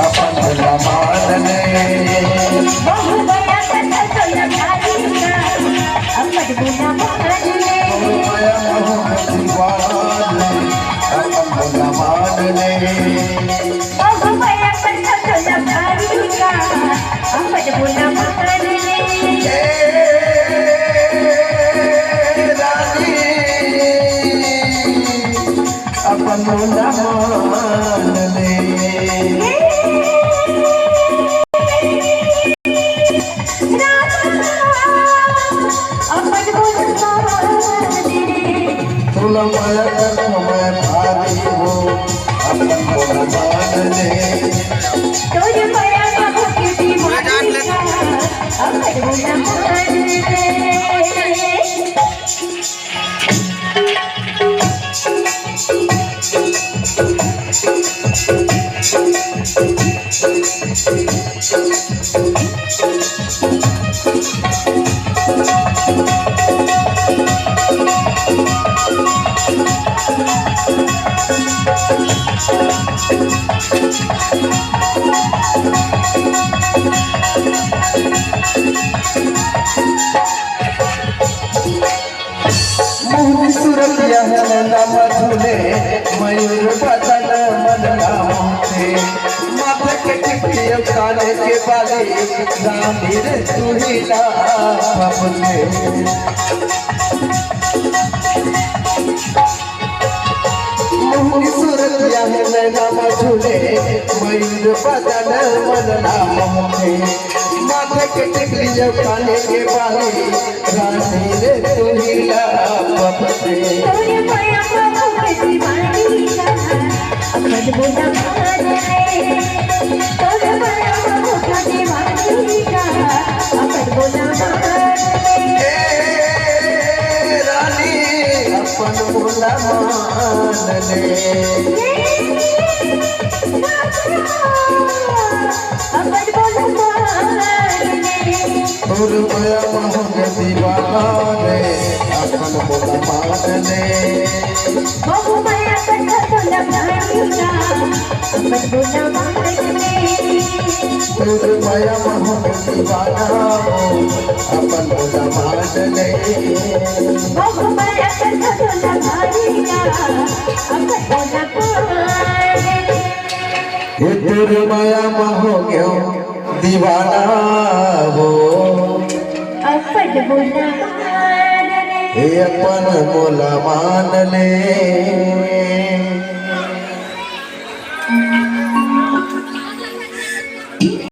अपन भोला मान ले। बहु बया कथा चल भारी का अपन भोला मान ले। माया मोह दीवाना अपन भोला मान ले। बहु बया कथा चल भारी का अपन भोला मान ले। रानी अपन भोला मान ले। माया कर मैं भारी हो अपन भोला मान ले। तुझ माया बाबू की दीवानी का अपन भोला मान ले। मोहनी सूरतिया नाम झूले मयूर बदन मन नामते। माथे के टिपी काने के बाली रानी रे सुहीला बाबूले। मोहनी सूरतिया नाम झूले मयूर बदन मन नामते। माथे के टिपी काने के बाली रानी रे सुहीला बाबूले। तुझ माया बाबू की दीवानी का अपन भोला मान ले। तुझ माया बाबू की दीवानी का अपन भोला मान ले। रानी अपन भोला मान ले। अपन भोला मान ले। और माया मोह दीवाना रे अपन भोला मान ले। बहु माया कथा चल भारी का अपन भोला मान ले। और माया मोह दीवाना हो अपन भोला मान ले। बहु माया कथा चल भारी का अपन भोला मान ले। ये तेरे माया मोह क्यों दीवाना हो अपन भोला मान ले। ये अपन भोला मान ले।